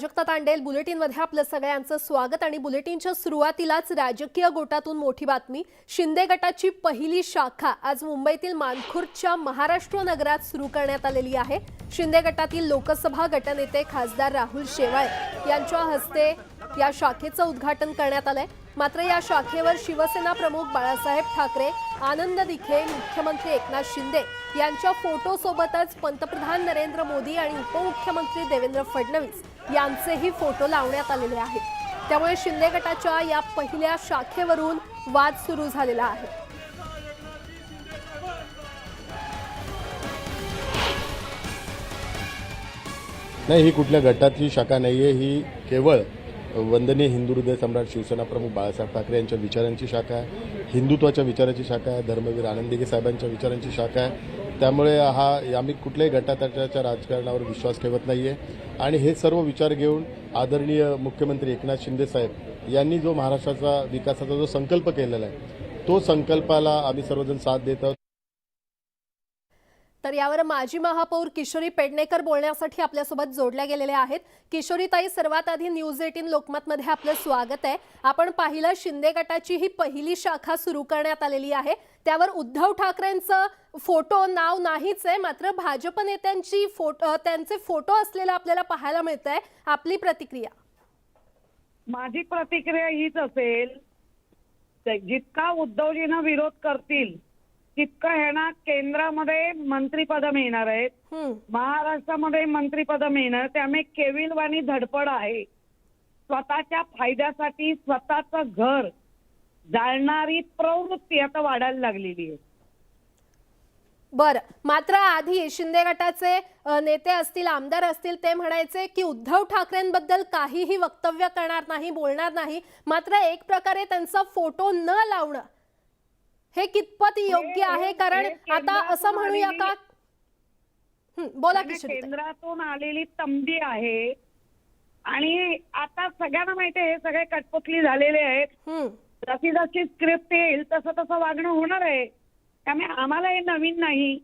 प्राजक्ता तांडेल बुलेटिनमध्ये आपलं सगळ्यांचं स्वागत आणि बुलेटिनच्या सुरुवातीलाच राजकीय गोटातून मोठी बातमी। शिंदे गटाची पहिली शाखा आज मुंबईतील मानखुर्दच्या महाराष्ट्र नगरात सुरू करण्यात आलेली आहे। शिंदे गटातील लोकसभा गटनेते खासदार राहुल शेवाळे यांच्या हस्ते या शाखेचं उद्घाटन करण्यात आलंय। मात्र या शाखेवर शिवसेना प्रमुख बाळासाहेब ठाकरे, आनंद दिघे, मुख्यमंत्री एकनाथ शिंदे यांच्या फोटो सोबतच पंतप्रधान नरेंद्र मोदी आणि उपमुख्यमंत्री देवेंद्र फडणवीस यांचेही फोटो लावण्यात आलेले आहेत। त्यामुळे शिंदे गटाच्या या पहिल्या शाखेवरून वाद सुरू झालेला आहे। नाही, ही कुठल्या गटाची शाखा नाहीये, ही केवळ वंदनीय हिंदू हृदय सम्राट शिवसेना प्रमुख बाळासाहेब ठाकरे यांच्या विचारांची शाखा आहे, हिंदुत्वाच्या विचाराची शाखा आहे, धर्मवीर आनंद दिघे साहेबांच्या विचारांची शाखा आहे। त्यामुळे आम्ही कुठल्याही गटातटाच्या राजकारणावर विश्वास ठेवत नाहीये आणि हे सर्व विचार घेऊन आदरणीय मुख्यमंत्री एकनाथ शिंदे साहेब यांनी जो महाराष्ट्राचा विकासाचा जो संकल्प केलेला आहे तो संकल्पाला आम्ही सर्वजण साथ देत आहोत। तर यावर माजी महापौर किशोरी पेडणेकर बोलण्यासाठी आपल्यासोबत जोडल्या गेलेल्या आहेत। किशोरीताई, सर्वात आधी न्यूज 18 लोकमतमध्ये आपलं स्वागत आहे। आपण पाहिलं शिंदे गटाची ही पहिली शाखा सुरू करण्यात आलेली आहे, त्यावर उद्धव ठाकरेंचं फोटो नाव नाहीच आहे, मात्र भाजप नेत्यांची त्यांचे फोटो असलेला आपल्याला पाहायला मिळतंय। आपली प्रतिक्रिया? माझी प्रतिक्रिया हीच असेल, जितका उद्धवजींना विरोध करतील तितकं ह्यांना केंद्रामध्ये मंत्रिपद मिळणार आहेत, महाराष्ट्रामध्ये मंत्रिपद मिळणार। त्यामुळे केविलवाणी धडपड आहे, स्वतःच्या फायद्यासाठी स्वतःचं घर जाळणारी प्रवृत्ती आता वाढायला लागलेली आहे। बरं, मात्र आधी शिंदे गटाचे नेते असतील, आमदार असतील, ते म्हणायचे की उद्धव ठाकरेंबद्दल काहीही वक्तव्य करणार नाही, बोलणार नाही, मात्र एक प्रकारे त्यांचा फोटो न लावणं हे कितपत योग्य आहे? कारण आता असं म्हणूया का, बोला किशोरी, केंद्रातून आलेली तंबी आहे आणि आता सगळ्यांना माहिती आहे हे सगळे कटपुतली झालेले आहेत। जशी जशी स्क्रिप्ट येईल तसं तसं वागणं होणार आहे। त्यामुळे आम्हाला हे नवीन नाही,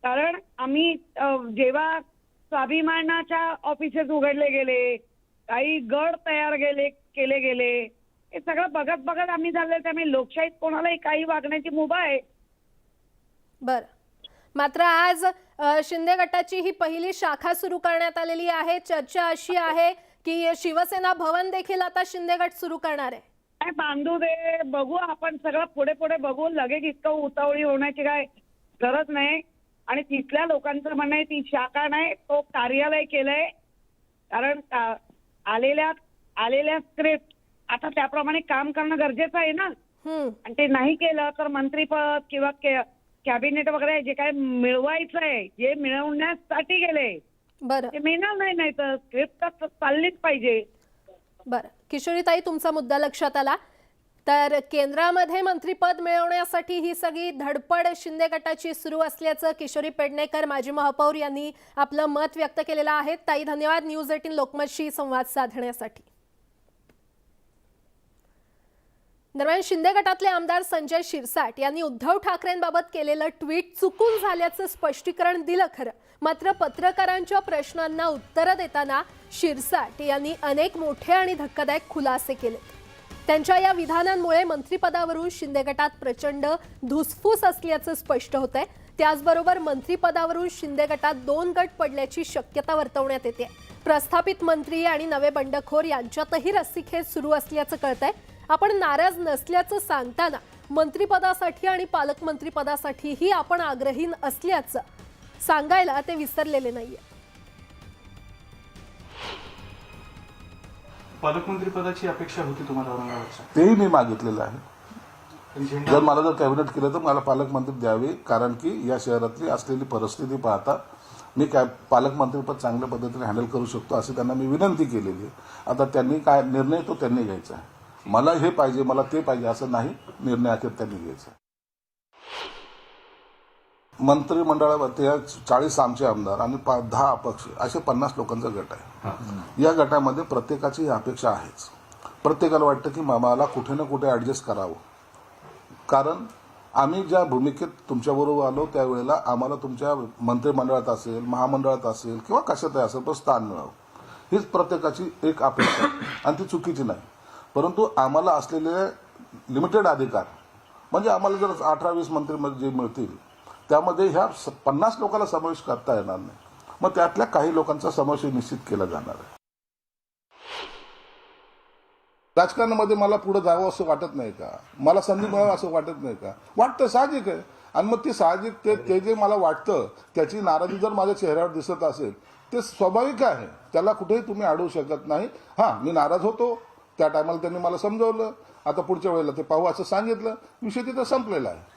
कारण आम्ही जेव्हा स्वाभिमानाच्या ऑफिसेस उघडले गेले, काही गड तयार केले गेले, हे सगळं बघत बघत आम्ही झाले। त्यामुळे लोकशाहीत कोणालाही काही वागण्याची मुभा आहे। बरं, मात्र आज शिंदे गटाची ही पहिली शाखा सुरू करण्यात आलेली आहे। चर्चा अशी आहे की शिवसेना भवन देखील आता शिंदे गट सुरू करणार आहे। बांधू दे, बघू, आपण सगळं पुढे पुढे बघू, लगेच इतकं उतावळी होण्याची काय गरज नाही। आणि तिथल्या लोकांचं म्हणणं आहे ती शाखा नाही, तो कार्यालय केलंय, कारण आलेल्या स्क्रिप्ट आता त्याप्रमाणे काम करणं गरजेचं आहे ना। आणि ते नाही केलं तर मंत्रीपद किंवा कॅबिनेट वगैरे जे काय मिळवायचं आहे, जे मिळवण्यासाठी गेले बरं ते मिळणार नाही, तर स्क्रिप्ट चाललीच पाहिजे। बरं, किशोरीताई, तुमचा मुद्दा लक्षात आला। तर केंद्रामध्ये मंत्रिपद मिळवण्यासाठी ही सगळी धडपड शिंदे गटाची सुरू असल्याचं किशोरी पेडणेकर, माजी महापौर, यांनी आपलं मत व्यक्त केलेलं आहे। ताई, धन्यवाद न्यूज 18 लोकमतशी संवाद साधण्यासाठी। दरम्यान शिंदे गटातले आमदार संजय शिरसाट यांनी उद्धव ठाकरेंबाबत केलेलं ट्विट चुकून झाल्याचं स्पष्टीकरण दिलं खरं, मात्र पत्रकारांच्या प्रश्नांना उत्तरं देताना शिरसाट यांनी अनेक मोठे आणि धक्कादायक खुलासे केले। त्यांच्या या विधानांमुळे मंत्रिपदावरून शिंदे गटात प्रचंड धुसफूस असल्याचं स्पष्ट होतंय। त्याचबरोबर मंत्रिपदावरून शिंदे गटात 2 गट पडल्याची शक्यता वर्तवण्यात येते। प्रस्थापित मंत्री आणि नवे बंडखोर यांच्यातही रस्सीखेच सुरू असल्याचं कळतंय। आपण नाराज नसल्याचं सांगताना मंत्रिपदासाठी आणि पालकमंत्रीपदासाठीही आपण आग्रही असल्याचं सांगायला ते विसरलेले नाहीये। पालकमंत्रीपदाची अपेक्षा होती तुम्हाला औरंगाबादच्या? तेही मी मागितलेलं आहे। जर मला कॅबिनेट केलं तर मला पालकमंत्री द्यावे, कारण की या शहरातली असलेली परिस्थिती पाहता मी पालकमंत्रीपद चांगल्या पद्धतीने हँडल करू शकतो अशी त्यांना मी विनंती केलेली आहे। आता त्यांनी काय निर्णय तो त्यांनी घ्यायचा आहे। मला हे पाहिजे, मला ते पाहिजे असं नाही, निर्णय अखेर त्यांनी घ्यायचा। मंत्रिमंडळामध्ये 40 आमचे आमदार आणि 10 अपक्ष असे 50 लोकांचा गट आहे। या गटामध्ये प्रत्येकाची अपेक्षा आहेच। प्रत्येकाला वाटतं की मला कुठे ना कुठे ऍडजस्ट करावं, कारण आम्ही ज्या भूमिकेत तुमच्याबरोबर आलो त्यावेळेला आम्हाला तुमच्या मंत्रिमंडळात असेल, महामंडळात असेल किंवा कशातही असेल पण स्थान मिळावं, हीच प्रत्येकाची एक अपेक्षा आहे आणि ती चुकीची नाही. परंतु आम्हाला असलेले लिमिटेड अधिकार म्हणजे आम्हाला जर 18-20 मंत्री जे मिळतील त्यामध्ये ह्या 50 लोकांना समावेश करता येणार नाही. मग त्यातल्या काही लोकांचा समावेश निश्चित केला जाणार आहे. राजकारणामध्ये मला पुढे जावं असं वाटत नाही का, मला संधी मिळावं असं वाटत नाही का, वाटतं, साहजिक आहे. आणि मग ती साहजिक ते जे मला वाटतं त्याची नाराजी जर माझ्या चेहऱ्यावर दिसत असेल ते स्वाभाविक आहे, त्याला कुठेही तुम्ही अडवू शकत नाही. मी नाराज होतो, त्या टायमाला त्यांनी मला समजवलं, आता पुढच्या वेळेला ते पाहू असं सांगितलं, विषय तिथं संपलेला आहे.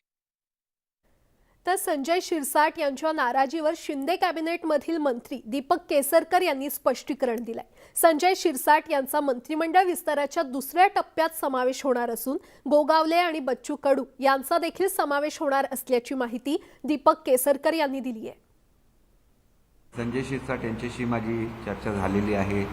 तर संजय शिरसाट यांच्या नाराजीवर शिंदे कॅबिनेटमधील मंत्री दीपक केसरकर यांनी स्पष्टीकरण दिलंय. संजय शिरसाट यांचा मंत्रिमंडळ विस्ताराच्या दुसऱ्या टप्प्यात समावेश होणार असून गोगावले आणि बच्चू कडू यांचा देखील समावेश होणार असल्याची माहिती दीपक केसरकर यांनी दिली आहे. संजय शिरसाट यांच्याशी माझी चर्चा झालेली आहे.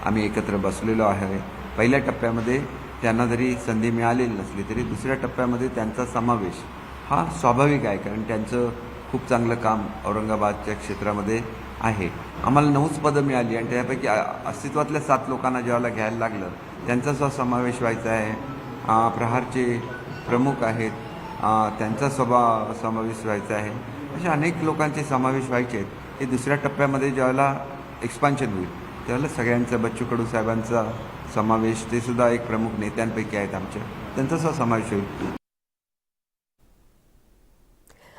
आम्ही एकत्र बसलेलो आहे. पहिल्या टप्प्यामध्ये त्यांना जरी संधी मिळालेली नसली तरी दुसऱ्या टप्प्यामध्ये त्यांचा समावेश हा स्वाभाविक आहे, कारण त्यांचं खूप चांगलं काम औरंगाबादच्या क्षेत्रामध्ये आहे. आम्हाला 9 पदं मिळाली आणि त्यापैकी अस्तित्वातल्या 7 लोकांना ज्यावेळेला घ्यायला लागलं त्यांचा समावेश व्हायचा आहे. प्रहारचे प्रमुख आहेत, त्यांचा समावेश व्हायचा आहे. अशा अनेक लोकांचे समावेश व्हायचे आहेत. हे दुसऱ्या टप्प्यामध्ये ज्यावेळेला एक्सपान्शन होईल त्यावेळेला सगळ्यांचा, बच्चू कडू साहेबांचा समावेश, ते सुद्धा एक प्रमुख नेत्यांपैकी आहेत आमच्या, त्यांचा समावेश होईल.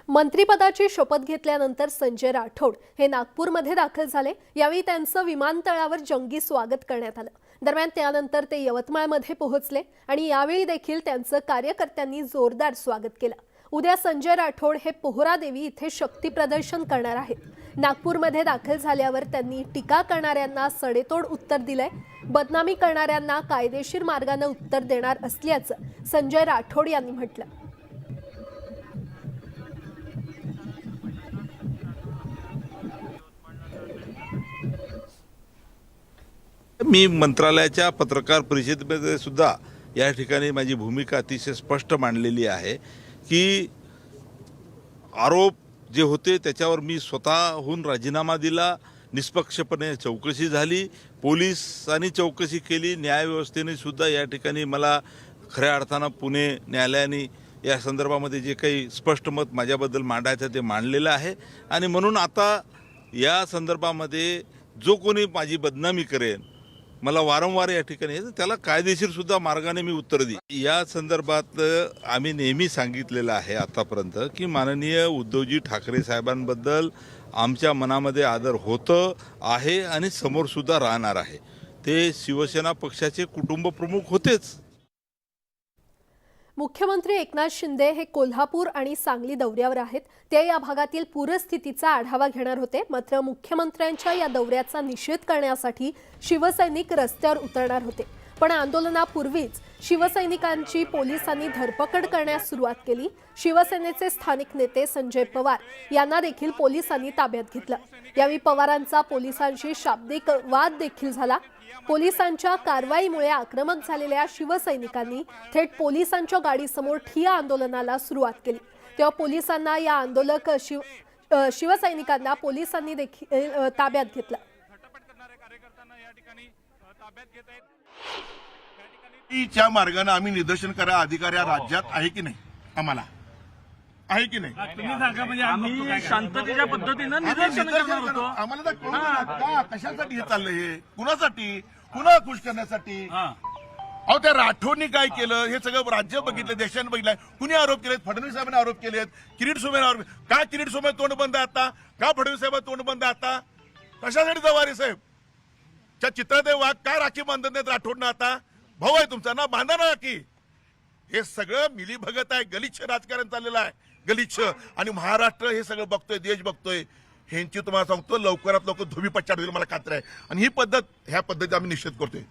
मंत्रिपदाची शपथ घेतल्यानंतर संजय राठोड हे नागपूरमध्ये दाखल झाले. यावेळी त्यांचं विमानतळावर जंगी स्वागत करण्यात आलं. दरम्यान त्यानंतर ते यवतमाळमध्ये पोहोचले आणि यावेळी देखील त्यांचं कार्यकर्त्यांनी जोरदार स्वागत केलं. उद्या संजय राठोड हे पोहरादेवी इथे शक्ती प्रदर्शन करणार आहेत. नागपूरमध्ये दाखल झाल्यावर त्यांनी टीका करणाऱ्यांना सडेतोड उत्तर दिलंय. बदनामी करणाऱ्यांना कायदेशीर मार्गाने उत्तर देणार असल्याचं संजय राठोड यांनी म्हटलं. मी मंत्रालयाच्या पत्रकार परिषदेमध्ये सुद्धा या ठिकाणी माझी भूमिका अतिशय स्पष्ट मांडलेली आहे की आरोप जे होते त्याच्यावर मी स्वतःहून राजीनामा दिला. निष्पक्षपणे चौकशी झाली, पोलिसांनी चौकशी केली, न्यायव्यवस्थेने सुद्धा या ठिकाणी मला खऱ्या अर्थानं पुणे न्यायालयाने या संदर्भामध्ये जे काही स्पष्ट मत माझ्याबद्दल मांडायचं ते मांडलेलं आहे. आणि म्हणून आता या संदर्भामध्ये जो कोणी माझी बदनामी करेन, मला वारंवार या ठिकाणी त्याला कायदेशीर सुद्धा मार्गाने मी उत्तर देईन. या संदर्भात आम्ही नेहमी सांगितलेलं आहे आतापर्यंत की माननीय उद्धवजी ठाकरे साहेबांबद्दल आमच्या मनामध्ये आदर होतं आहे आणि समोर सुद्धा राहणार आहे. ते शिवसेना पक्षाचे कुटुंब प्रमुख होतेच. मुख्यमंत्री एकनाथ शिंदे हे कोल्हापूर आणि सांगली दौऱ्यावर आहेत. ते या भागातील पूरस्थितीचा आढावा घेणार होते. मात्र मुख्यमंत्र्यांच्या या दौऱ्याचा निषेध करण्यासाठी शिवसैनिक रस्त्यावर उतरणार होते. पण आंदोलनापूर्वीच शिवसैनिकांची पोलिसांनी धरपकड करण्यास सुरुवात केली. शिवसेनेचे स्थानिक नेते संजय पवार यांना देखील पोलिसांनी ताब्यात घेतलं. यावेळी पवारांचा पोलिसांशी शाब्दिक वाद देखील झाला. पोलिसांच्या कारवाईमुळे आक्रमक झालेल्या शिवसैनिकांनी थेट पोलिसांच्या गाडीसमोर ठिय्या आंदोलनाला सुरुवात केली. तेव्हा पोलिसांना या आंदोलक शिवसैनिकांना पोलिसांनी देखील ताब्यात घेतलं. च्या मार्गाने आम्ही निदर्शन करा अधिकार या राज्यात आहे की नाही, आम्हाला आहे की नाही? तुम्ही सांगा, म्हणजे आम्ही शांततेच्या पद्धतीनं निदर्शन करणार होतो. आम्हाला तर कळून देणार का कशासाठी हे चाललंय, हे कुणासाठी, कुणाला खुश करण्यासाठी? अहो त्या राठोडनी काय केलं हे सगळं राज्य बघितलं, देशाने बघितलंय. कुणी आरोप केलेत? फडणवीस साहेबांनी आरोप केलेत, किरीट सोमेने आरोप. का किरीट सोमे तोंड बंद आहे आता? का फडणवीस साहेब तोंड बंद आहे आता? कशासाठी जवारी साहेब च्या चित्रात वाघ का राखी बांधत नाहीत राठोडनं? आता भाऊ आहे तुमचा ना, बांधा ना राखी. हे सगळं मिलीभगत आहे, गलिच्छ राजकारण चाललेलं आहे, गलिच्छ. आणि महाराष्ट्र हे सगळं बघतोय, देश बघतोय. ह्यांची तुम्हाला सांगतो लवकरात लवकर धोबी पच्चाड होईल, मला खात्री आहे. आणि ही पद्धत, ह्या पद्धती आम्ही निषेध करतोय.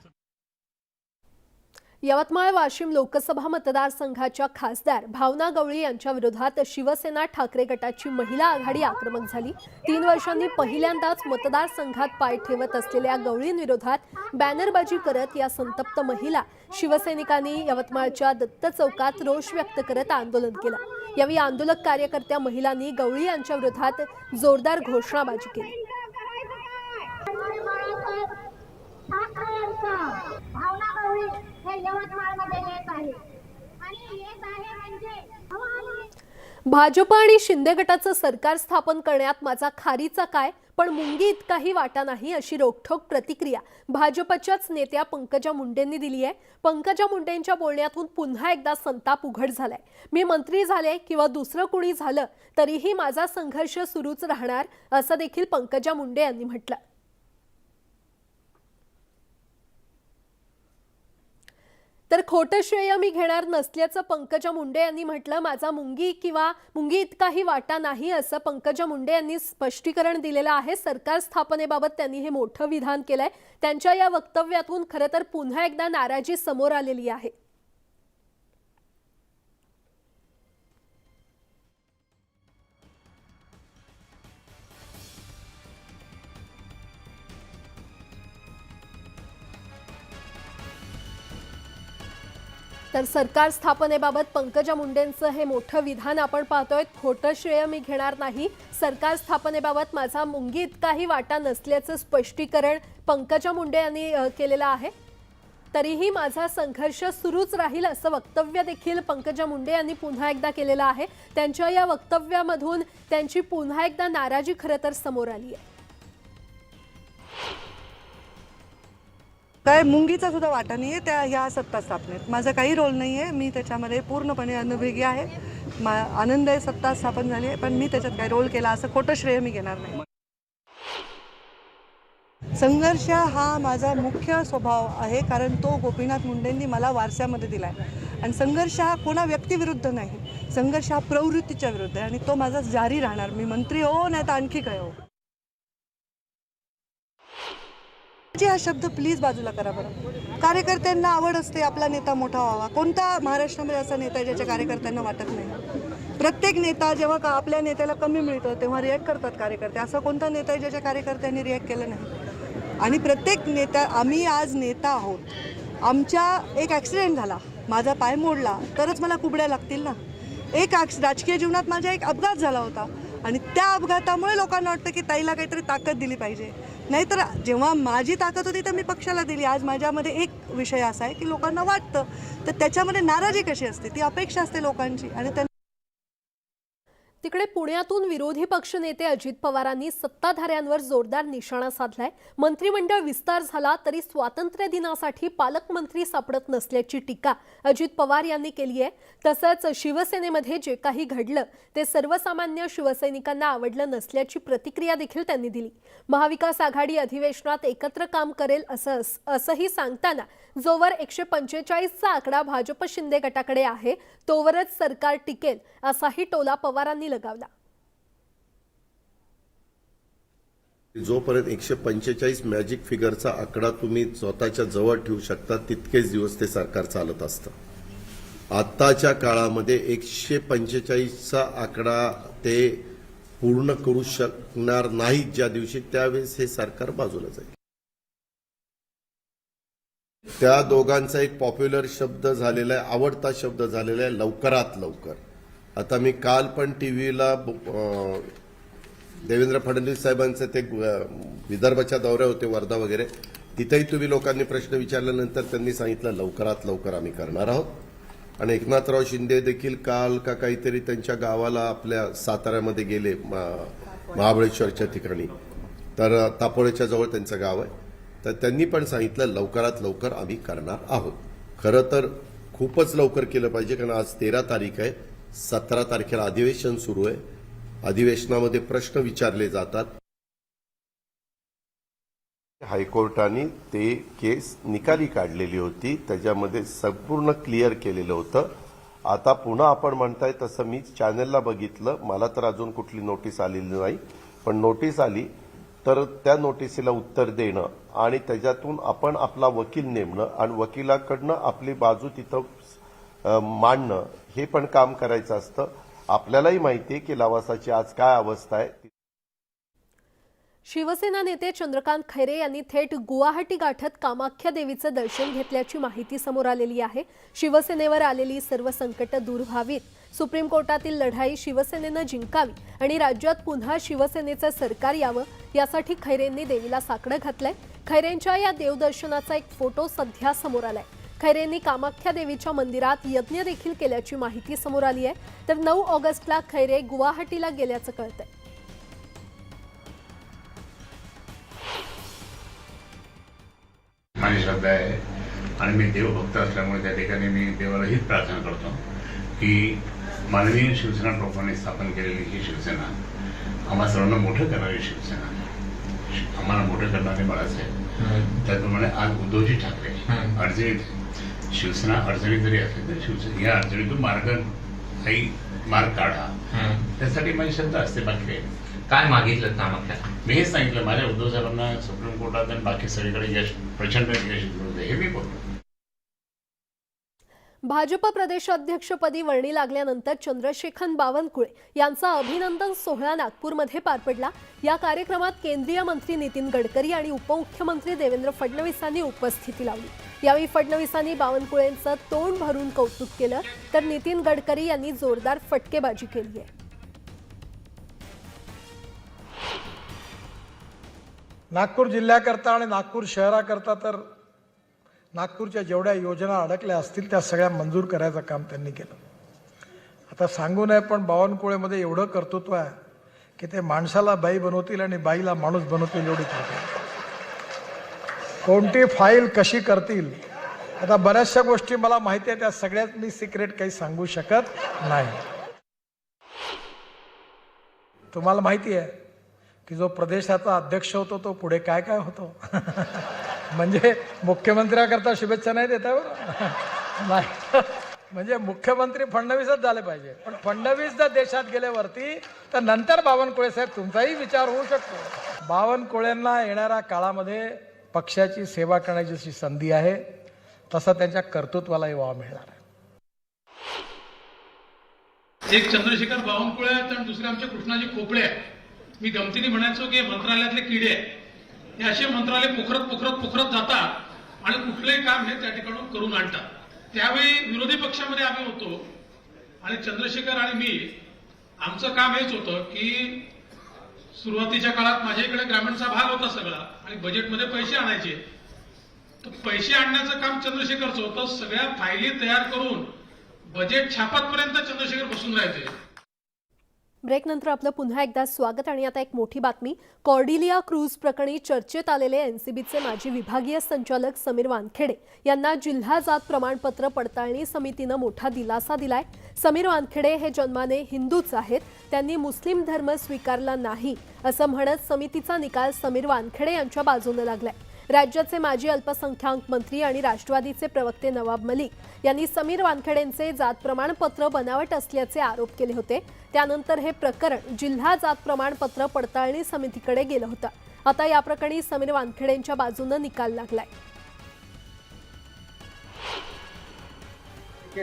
यवतमाळ वाशिम लोकसभा मतदारसंघाच्या खासदार भावना गवळी यांच्या विरोधात शिवसेना ठाकरे गटाची महिला आघाडी आक्रमक झाली. 3 वर्षांनी पहिल्यांदाच मतदारसंघात पाय ठेवत असलेल्या गवळींविरोधात बॅनरबाजी करत या संतप्त महिला शिवसैनिकांनी यवतमाळच्या दत्त चौकात रोष व्यक्त करत आंदोलन केलं. यावेळी आंदोलक कार्यकर्त्या महिलांनी गवळी यांच्या विरोधात जोरदार घोषणाबाजी केली. भावना गवळी हे यवतमाळमध्ये येत आहे आणि येत आहे म्हणजे भाजप आणि शिंदे गटाचं सरकार स्थापन करण्यात माझा खारीचा काय पण मुंगी इतकाही वाटा नाही अशी रोखठोक प्रतिक्रिया भाजपच्याच नेत्या पंकजा मुंडेंनी दिली आहे. पंकजा मुंडेंच्या बोलण्यातून पुन्हा एकदा संताप उघड झालाय. मी मंत्री झाले किंवा दुसरं कुणी झालं तरीही माझा संघर्ष सुरूच राहणार असं देखील पंकजा मुंडे यांनी म्हटलं. तर खोटं श्रेय मी घेणार नसल्याचं पंकजा मुंडे यांनी म्हटलं. माझा मुंगी इतकाही वाटा नाही असं पंकजा मुंडे यांनी स्पष्टीकरण दिलेलं आहे. सरकार स्थापनेबाबत त्यांनी हे मोठं विधान केलंय. त्यांच्या या वक्तव्यातून खरं तर पुन्हा एकदा नाराजी समोर आलेली आहे. तर सरकार स्थापनेबाबत पंकजा मुंडेंचं हे मोठं विधान आपण पाहतोय. खोटं श्रेय मी घेणार नाही, सरकार स्थापनेबाबत माझा मुंगी इतकाही वाटा नसल्याचं स्पष्टीकरण पंकजा मुंडे यांनी केलेलं आहे. तरीही माझा संघर्ष सुरूच राहील असं वक्तव्य देखील पंकजा मुंडे यांनी पुन्हा एकदा केलेलं आहे. त्यांच्या या वक्तव्यामधून त्यांची पुन्हा एकदा नाराजी खरं तर समोर आली आहे. काय मुंगीचा सुद्धा वाटा नाही आहे त्या ह्या सत्ता स्थापनेत. माझा काही रोल नाही आहे. मी त्याच्यामध्ये पूर्णपणे अनुभवी आहे. आनंद आहे सत्ता स्थापन झाली आहे, पण मी त्याच्यात काही रोल केला असं खोटं श्रेय मी घेणार नाही. संघर्ष हा माझा मुख्य स्वभाव आहे, कारण तो गोपीनाथ मुंडेंनी मला वारसामध्ये दिला आहे. आणि संघर्ष हा कोणा व्यक्तीविरुद्ध नाही, संघर्ष हा प्रवृत्तीच्या विरुद्ध आहे आणि तो माझा जारी राहणार. मी मंत्री हो नाही तर आणखी काय हो. हा शब्द प्लीज बाजूला करा बरं. कार्यकर्त्यांना आवड असते आपला नेता मोठा व्हावा. कोणता महाराष्ट्रामध्ये असा नेता आहे ज्याच्या कार्यकर्त्यांना वाटत नाही? प्रत्येक नेता जेव्हा आपल्या नेत्याला कमी मिळतं तेव्हा रिॲक्ट करतात कार्यकर्ते. असा कोणता नेता आहे ज्याच्या कार्यकर्त्यांनी रिॲक्ट केलं नाही? आणि प्रत्येक नेता, आम्ही आज नेता आहोत. आमच्या एक ॲक्सिडेंट झाला, माझा पाय मोडला तरच मला कुबड्या लागतील ना. राजकीय जीवनात माझा एक अपघात झाला होता आणि त्या अपघातामुळे लोकांना वाटतं की ताईला काहीतरी ताकद दिली पाहिजे. नाहीतर जेव्हा माझी ताकद होती तर मी पक्षाला दिली. आज माझ्यामध्ये एक विषय असा आहे की लोकांना वाटतं, तर त्याच्यामध्ये नाराजी कशी असते, ती अपेक्षा असते लोकांची. आणि तिकडे पुण्यातून विरोधी पक्षनेते अजित पवारांनी सत्ताधाऱ्यांवर जोरदार निशाणा साधलाय. मंत्रिमंडळ विस्तार झाला तरी स्वातंत्र्य दिनासाठी पालकमंत्री सापडत नसल्याची टीका अजित पवार यांनी केली आहे. तसंच शिवसेनेमध्ये जे काही घडलं ते सर्वसामान्य शिवसैनिकांना आवडलं नसल्याची प्रतिक्रिया देखील त्यांनी दिली. महाविकास आघाडी अधिवेशनात एकत्र काम करेल असंही सांगताना जोवर 145चा आकडा भाजप शिंदे गटाकडे आहे तोवरच सरकार टिकेल असाही टोला पवारांनी लगावला. जोपर्यंत 145 मॅजिक फिगरचा आकडा तुम्ही स्वतःच्या जवळ ठेवू शकता तितकेच दिवस ते सरकार चालत असतं. आताच्या काळामध्ये 145चा आकडा ते पूर्ण करू शकणार नाहीत ज्या दिवशी, त्यावेळेस हे सरकार बाजूला जाईल. त्या दोघांचा एक पॉप्युलर शब्द झालेला आहे, आवडता शब्द झालेला आहे, लवकरात लवकर. आता मी काल पण टीव्हीला देवेंद्र फडणवीस साहेबांचे ते विदर्भाच्या दौऱ्या होते, वर्धा वगैरे, तिथेही तुम्ही लोकांनी प्रश्न विचारल्यानंतर त्यांनी सांगितलं लवकरात लवकर आम्ही करणार आहोत. आणि एकनाथराव शिंदे देखील काल का काहीतरी त्यांच्या गावाला आपल्या साताऱ्यामध्ये गेले, महाबळेश्वरच्या ठिकाणी, तर तापोळेच्या जवळ त्यांचं गाव आहे, तर त्यांनी पण सांगितलं लवकरात लवकर आम्ही करणार आहोत. खरं तर खूपच लवकर केलं पाहिजे, कारण आज 13 तारीख आहे, 17 तारखेला अधिवेशन सुरू आहे. अधिवेशनामध्ये प्रश्न विचारले जातात. हायकोर्टाने ते केस निकाली काढलेली होती, त्याच्यामध्ये संपूर्ण क्लिअर केलेलं होतं. आता पुन्हा आपण म्हणताय तसं मी चॅनलला बघितलं, मला तर अजून कुठली नोटीस आलेली नाही, पण नोटीस आली तर त्या नोटिसीला उत्तर देणं आणि त्याच्यातून आपण आपला वकील नेमणं आणि वकिलाकडनं आपली बाजू तिथं मांडणं हे पण काम करायचं असतं. आपल्यालाही माहिती आहे की लवासाची आज काय अवस्था आहे. शिवसेना नेते चंद्रकांत खैरे यांनी थेट गुवाहाटी गाठत कामाख्या देवीचं दर्शन घेतल्याची माहिती समोर आलेली आहे. शिवसेनेवर आलेली सर्व संकट दूर व्हावीत, सुप्रीम कोर्टातील लढाई शिवसेनेनं जिंकावी आणि राज्यात पुन्हा शिवसेनेचं सरकार यावं यासाठी खैरेंनी देवीला साकडं घातलंय. खैरेंच्या या देवदर्शनाचा एक फोटो सध्या समोर आलाय. खैरेंनी कामाख्या देवीच्या मंदिरात यज्ञ देखील केल्याची माहिती समोर आली आहे. तर 9 ऑगस्टला खैरे गुवाहाटीला गेल्याचं कळतंय. माझी श्रद्धा आहे आणि मी देवभक्त असल्यामुळे त्या ठिकाणी मी देवाला हीच प्रार्थना करतो की माननीय शिवसेना ट्रस्टने स्थापन केलेली ही शिवसेना आम्हा सर्वांना मोठं करणारी शिवसेना, आम्हाला मोठं करणारे बाळासाहेब, त्याचप्रमाणे आज उद्धवजी ठाकरे अडचणीत, शिवसेना अडचणीत जरी असली तर शिवसेना या अडचणीतून मार्ग काढा, त्यासाठी माझी श्रद्धा असते. बाकी काही काय मागितलं कामाख्या? मी हेच सांगितलं, माझ्या उद्धव साहेबांना सुप्रीम कोर्टात आणि बाकी सगळीकडे यश, प्रचंड यश मिळू दे, हे मी बोलतो. भाजप प्रदेशाध्यक्षपदी वर्णी लागल्यानंतर चंद्रशेखर बावनकुळे यांचा अभिनंदन सोहळा नागपूरमध्ये पार पडला. या कार्यक्रमात केंद्रीय मंत्री नितीन गडकरी आणि उपमुख्यमंत्री देवेंद्र फडणवीसांनी उपस्थिती लावली. यावेळी फडणवीसांनी बावनकुळेंचं तोंड भरून कौतुक केलं, तर नितीन गडकरी यांनी जोरदार फटकेबाजी केली आहे. नागपूर जिल्ह्याकरता आणि नागपूर शहराकरता तर नागपूरच्या जेवढ्या योजना अडकल्या असतील त्या सगळ्या मंजूर करायचं काम त्यांनी केलं. आता सांगू नये पण बावनकुळेमध्ये एवढं कर्तृत्व आहे की ते माणसाला बाई बनवतील आणि बाईला माणूस बनवतील एवढी करतील. कोणती फाईल कशी करतील, आता बऱ्याचशा गोष्टी मला माहिती आहे, त्या सगळ्यात मी सिक्रेट काही सांगू शकत नाही. तुम्हाला माहिती आहे की जो प्रदेशाचा अध्यक्ष होतो तो पुढे काय काय होतो. म्हणजे मुख्यमंत्र्याकरता शुभेच्छा नाही देता नाही, म्हणजे मुख्यमंत्री फडणवीसच झाले पाहिजे. पण फडणवीस जर देशात गेल्यावरती तर नंतर बावनकुळे साहेब तुमचाही विचार होऊ शकतो. बावनकुळेंना येणाऱ्या काळामध्ये पक्षाची सेवा करण्याची जी संधी आहे तसं त्यांच्या कर्तृत्वालाही वाव मिळणार आहे. एक चंद्रशेखर बावनकुळे आहेत आणि दुसरे आमचे कृष्णाजी खोपळे आहेत. मी गमतीने म्हणायचो की मंत्रालयातले किडे आहेत, हे असे मंत्रालय पोखरत जातात आणि कुठलंही काम हे त्या ठिकाणून करून आणतात. त्यावेळी विरोधी पक्षामध्ये आम्ही होतो आणि चंद्रशेखर आणि मी, आमचं काम हेच होतं की सुरुवातीच्या काळात माझ्या इकडे ग्रामीणचा भाग होता सगळा आणि बजेटमध्ये पैसे आणायचे, तर पैसे आणण्याचं काम चंद्रशेखरचं होतं. सगळ्या फायली तयार करून बजेट छापतपर्यंत चंद्रशेखर बसून राहायचे. ब्रेकनंतर आपलं पुन्हा एकदा स्वागत. आणि आता एक मोठी बातमी. कॉर्डिलिया क्रूज प्रकरणी चर्चेत आलेले एनसीबीचे माजी विभागीय संचालक समीर वानखेडे यांना जिल्हा जात प्रमाणपत्र पडताळणी समितीनं मोठा दिलासा दिलाय. समीर वानखेडे हे जन्माने हिंदूच आहेत, त्यांनी मुस्लिम धर्म स्वीकारला नाही असं म्हणत समितीचा निकाल समीर वानखेडे यांच्या बाजूने लागलाय. राज्याचे माजी अल्पसंख्याक मंत्री आणि राष्ट्रवादीचे प्रवक्ते नवाब मलिक यांनी समीर वानखेडेंचे जात प्रमाणपत्र बनावट असल्याचे आरोप केले होते. त्यानंतर हे प्रकरण जिल्हा जात प्रमाणपत्र पडताळणी समितीकडे गेलं होतं. आता या प्रकरणी समीर वानखेडेंच्या बाजूने निकाल लागलाय.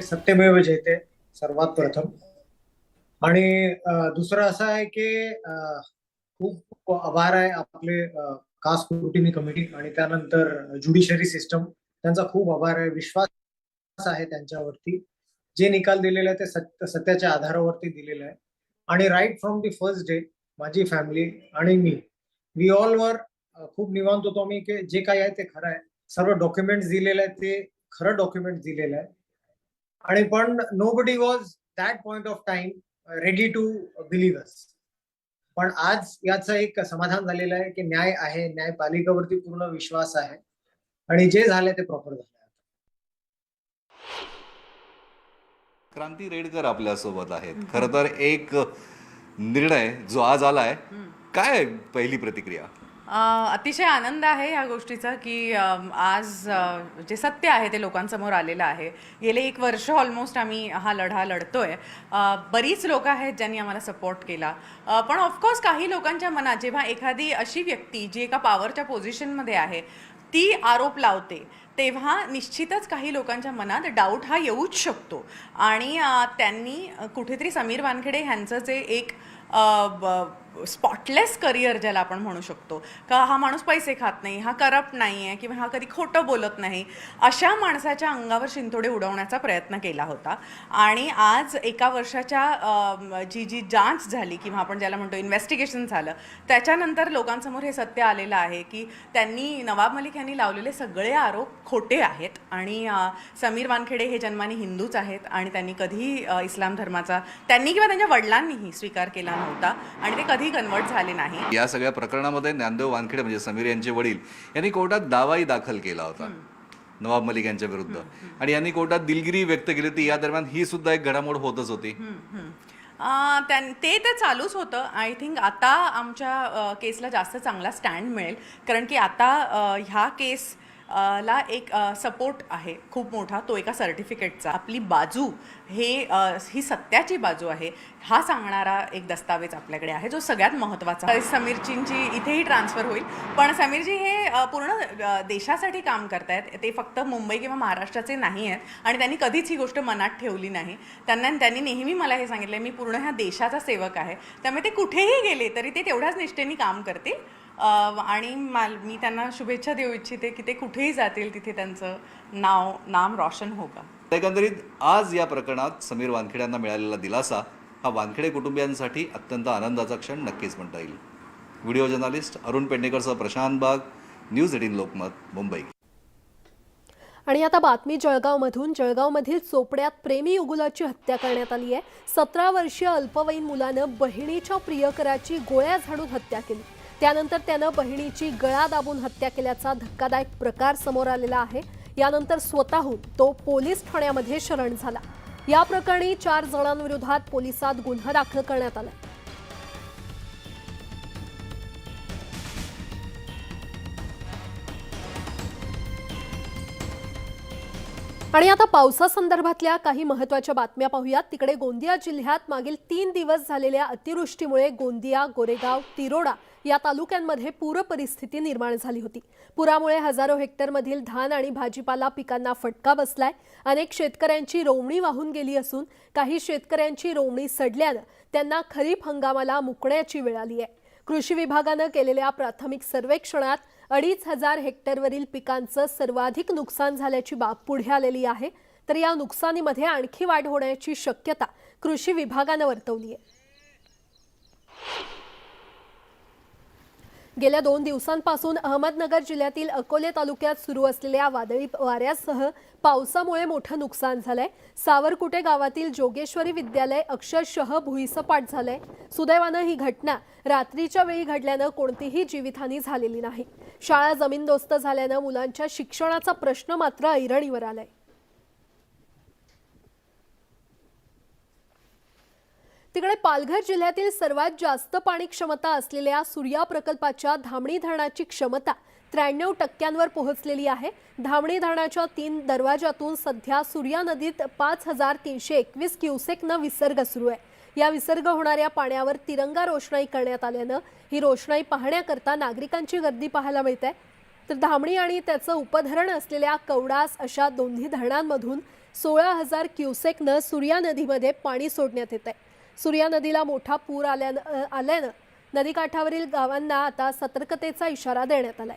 सत्यमेव जयते सर्वात प्रथम, आणि दुसरं असं आहे की खूप आभार आहे आपले कास्ट स्क्रुटिनी कमिटी आणि त्यानंतर ज्युडिशरी सिस्टम, त्यांचा खूप आभार आहे. विश्वास आहे त्यांच्यावरती. जे निकाल दिलेले आहे ते सत्याच्या आधारावरती दिलेलं आहे. आणि right from the first day माझी फॅमिली आणि वी ऑल वर खूप निवांत होतो मी की जे काही आहे ते खरं आहे. सर्व डॉक्युमेंट्स दिलेले आहेत ते खरं डॉक्युमेंट दिलेलं आहे. आणि पण nobody was that point of time ready to believe us. पण आज याचं एक समाधान झालेलं आहे की न्याय आहे, न्यायपालिकेवरती पूर्ण विश्वास आहे आणि जे झाले ते प्रॉपर झाले. क्रांती रेडकर आपल्यासोबत आहेत. खरं तर एक निर्णय जो आज आलाय, काय पहिली प्रतिक्रिया? अतिशय आनंद आहे ह्या गोष्टीचा की आज जे सत्य आहे ते लोकांसमोर आलेलं आहे. गेले 1 वर्ष ऑलमोस्ट आम्ही हा लढा लढतोय. बरीच लोक आहेत ज्यांनी आम्हाला सपोर्ट केला, पण ऑफकोर्स काही लोकांच्या मनात जेव्हा एखादी अशी व्यक्ती जी एका पॉवरच्या पोझिशनमध्ये आहे ती आरोप लावते तेव्हा निश्चितच काही लोकांच्या मनात डाऊट हा येऊच शकतो. आणि त्यांनी कुठेतरी समीर वानखेडे ह्यांचं जे एक स्पॉटलेस करिअर ज्याला आपण म्हणू शकतो, का हा माणूस पैसे खात नाही, हा करप्ट नाही आहे किंवा हा कधी खोटं बोलत नाही, अशा माणसाच्या अंगावर शिंतोडे उडवण्याचा प्रयत्न केला होता. आणि आज 1 वर्षाच्या जी जांच झाली किंवा आपण ज्याला म्हणतो इन्व्हेस्टिगेशन झालं, त्याच्यानंतर लोकांसमोर हे सत्य आलेलं आहे की त्यांनी नवाब मलिक यांनी लावलेले सगळे आरोप खोटे आहेत. आणि समीर वानखेडे हे जन्माने हिंदूच आहेत आणि त्यांनी कधी इस्लाम धर्माचा त्यांनी किंवा त्यांच्या वडिलांनीही स्वीकार केला नव्हता आणि ते कधी कन्वर्ट झाले नाही. या सगळ्या प्रकरणामध्ये ज्ञानदेव वानखेडे म्हणजे समीर यांचे वडील यांनी कोर्टात दावाही दाखल केला होता नवाब मलिक यांच्या विरुद्ध, आणि यांनी कोर्टात दिलगिरी व्यक्त केली होती. या दरम्यान ही सुद्धा एक घडामोड होतच होती. ते चालूच होतं. आय थिंक आता आमच्या केसला जास्त चांगला स्टँड मिळेल, कारण की आता ह्या केस ला एक सपोर्ट आहे खूप मोठा, तो एका सर्टिफिकेटचा. आपली बाजू ही सत्याची बाजू आहे हा सांगणारा एक दस्तावेज आपल्याकडे आहे, जो सगळ्यात महत्त्वाचा. समीरजींची इथेही ट्रान्सफर होईल, पण समीरजी हे पूर्ण देशासाठी काम करतायत. ते फक्त मुंबई किंवा महाराष्ट्राचे नाही आहेत आणि त्यांनी कधीच ही गोष्ट मनात ठेवली नाही. त्यांनी नेहमी मला हे सांगितलं, मी पूर्ण ह्या देशाचा सेवक आहे, त्यामुळे ते कुठेही गेले तरी ते तेवढ्याच निष्ठेने काम करतील. आणि मी त्यांना शुभेच्छा देऊ इच्छिते की ते कुठेही जातील तिथे त्यांचं नाम रोशन होगा. एकंदरीत आज या प्रकरणात समीर वानखेडे यांना मिळालेला दिलासा हा वानखेडे कुटुंबियांसाठी अत्यंत आनंदाचा क्षण नक्कीच म्हणता येईल. व्हिडिओ जर्नलिस्ट अरुण पेडणेकरसह प्रशांत बाग, न्यूज 18 लोकमत, मुंबई. आणि आता बातमी जळगावमधून. जळगावमधील चोपड्यात प्रेमी युगुलाची हत्या करण्यात आली आहे. 17 वर्षीय अल्पवयीन मुलानं बहिणीच्या प्रियकराची गोळ्या झाडून हत्या केली. त्यानंतर त्यानं बहिणीची गळा दाबून हत्या केल्याचा धक्कादायक प्रकार समोर आलेला आहे. यानंतर स्वतःहून तो पोलीस ठाण्यामध्ये शरण झाला. या प्रकरणी 4 जणांविरोधात पोलिसात गुन्हा दाखल करण्यात आला. आणि आता पावसासंदर्भातल्या काही महत्त्वाच्या बातम्या पाहूयात. तिकडे गोंदिया जिल्ह्यात मागील 3 दिवस झालेल्या अतिवृष्टीमुळे गोंदिया, गोरेगाव, तिरोडा या तालुक्यांमध्ये पूर परिस्थिती निर्माण झाली होती. पुरामुळे हजारो हेक्टरमधील धान आणि भाजीपाला पिकांना फटका बसलाय. अनेक शेतकऱ्यांची रोवणी वाहून गेली असून काही शेतकऱ्यांची रोवणी सडल्यानं त्यांना खरीप हंगामाला मुकण्याची वेळ आली आहे. कृषी विभागानं केलेल्या प्राथमिक सर्वेक्षणात 2,500 हेक्टरवरील पिकांचं सर्वाधिक नुकसान झाल्याची बाब पुढे आलेली आहे. तर या नुकसानीमध्ये आणखी वाढ होण्याची शक्यता कृषी विभागानं वर्तवली आहे. गेल्या 2 दिवसांपासून अहमदनगर जिल्ह्यातील अकोले तालुक्यात सुरू असलेल्या वादळी वाऱ्यासह पावसामुळे मोठं नुकसान झालंय. सावरकुटे गावातील जोगेश्वरी विद्यालय अक्षरशः भुईसपाट झालंय. सुदैवानं ही घटना रात्रीच्या वेळी घडल्यानं कोणतीही जीवितहानी झालेली नाही. शाळा जमीनदोस्त झाल्यानं मुलांच्या शिक्षणाचा प्रश्न मात्र ऐरणीवर आलाय. तिकडे पालघर जिल्ह्यातील सर्वात जास्त पाणी क्षमता असलेल्या सूर्या प्रकल्पाच्या धामणी धरणाची क्षमता 93% पोहोचलेली आहे. धामणी धरणाच्या 3 दरवाजातून सध्या सूर्या नदीत 5321 क्युसेकनं विसर्ग सुरू आहे. या विसर्ग होणाऱ्या पाण्यावर तिरंगा रोषणाई करण्यात आल्यानं ही रोषणाई पाहण्याकरता नागरिकांची गर्दी पाहायला मिळते. तर धामणी आणि त्याचं उपधरण असलेल्या कवडास अशा दोन्ही धरणांमधून 16,000 क्युसेकनं सूर्या नदीमध्ये पाणी सोडण्यात येत आहे. सूर्या नदीला मोठा पूर आल्यानं नदीकाठावरील गावांना आता सतर्कतेचा इशारा देण्यात आलाय.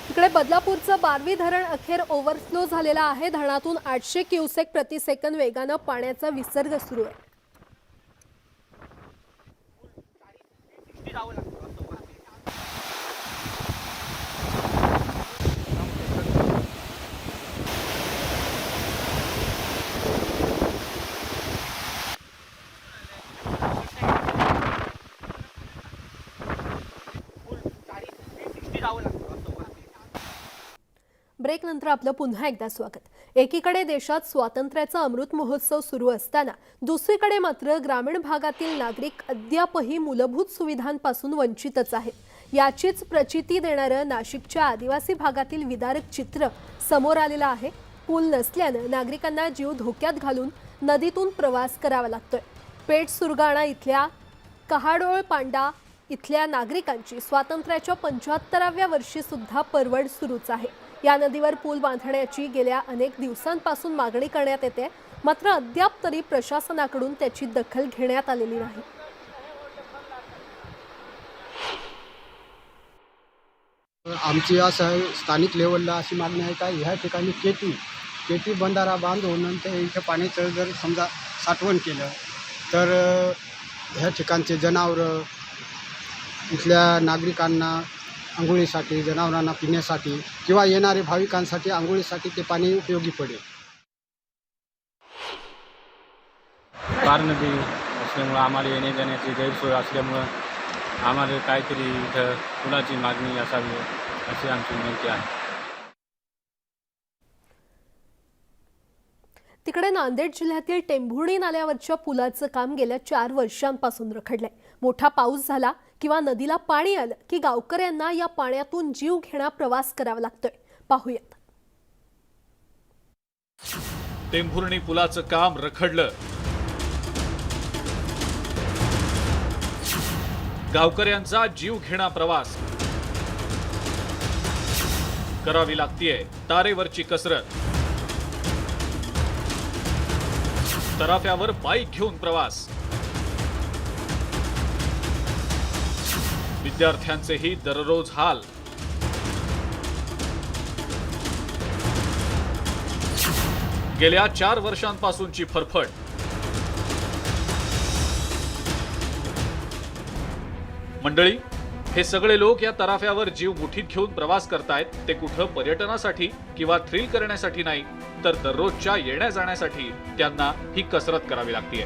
इकडे बदलापूरचं बारवी धरण अखेर ओव्हरफ्लो झालेलं आहे. धरणातून 800 क्युसेक प्रति सेकंद वेगानं पाण्याचा विसर्ग सुरू आहे. ब्रेक नंतर आपलं पुन्हा एकदा स्वागत. एकीकडे देशात स्वातंत्र्याचा अमृत महोत्सव सुरू असताना दुसरीकडे मात्र ग्रामीण भागातील नागरिक अद्यापही मूलभूत सुविधांपासून वंचितच आहेत. याचीच प्रचिती देणारं नाशिकच्या आदिवासी भागातील विदारक चित्र समोर आलेलं आहे. पूल नसल्यानं नागरिकांना जीव धोक्यात घालून नदीतून प्रवास करावा लागतोय. पेठ सुरगाणा इथल्या कहाडोळ पांडा इथल्या नागरिकांची स्वातंत्र्याच्या 75व्या वर्षी सुद्धा परवड सुरूच आहे. या नदीवर पूल बांधण्याची गेल्या अनेक दिवसांपासून मागणी करण्यात येते. मात्र अद्याप तरी प्रशासनाकडून त्याची दखल घेण्यात आलेली नाही. आमची असं आहे, स्थानिक लेवलला अशी मागणी आहे का ह्या ठिकाणी केटी बंधारा बांधून नंतर इथं पाण्याचं जर समजा साठवण केलं तर ह्या ठिकाणचे जनावरं, इथल्या नागरिकांना आंघोळीसाठी, जनावरांना पिण्यासाठी किंवा येणारे भाविकांसाठी आंघोळीसाठी ते पाणी उपयोगी पडेल. पार नदी असल्यामुळं आम्हाला येण्या जाण्याची गैरसोय असल्यामुळं आम्हाला काहीतरी इथं पुलाची मागणी असावी अशी आमची विनंती आहे. तिकडे नांदेड जिल्ह्यातील टेंभुर्णी नाल्यावरच्या पुलाचं काम गेल्या 4 वर्षांपासून रखडलंय. मोठा पाऊस झाला किंवा नदीला पाणी आलं की गावकऱ्यांना या पाण्यातून जीव घेणा प्रवास करावा लागतोय. पाहूयात. टेंभुर्णी पुलाचं काम रखडलं. गावकऱ्यांचा जीव घेणा प्रवास करावी लागतीये. तारेवरची कसरत, तराफ्यावर बाईक घेऊन प्रवास. विद्यार्थ्यांचेही दररोज हाल. गेल्या 4 वर्षांपासूनची फरफट. मंडळी, हे सगळे लोक या तराफ्यावर जीव मुठीत घेऊन प्रवास करतायत ते कुठं पर्यटनासाठी किंवा थ्रिल करण्यासाठी नाही, तर दररोजच्या येण्या जाण्यासाठी त्यांना ही कसरत करावी लागतीये.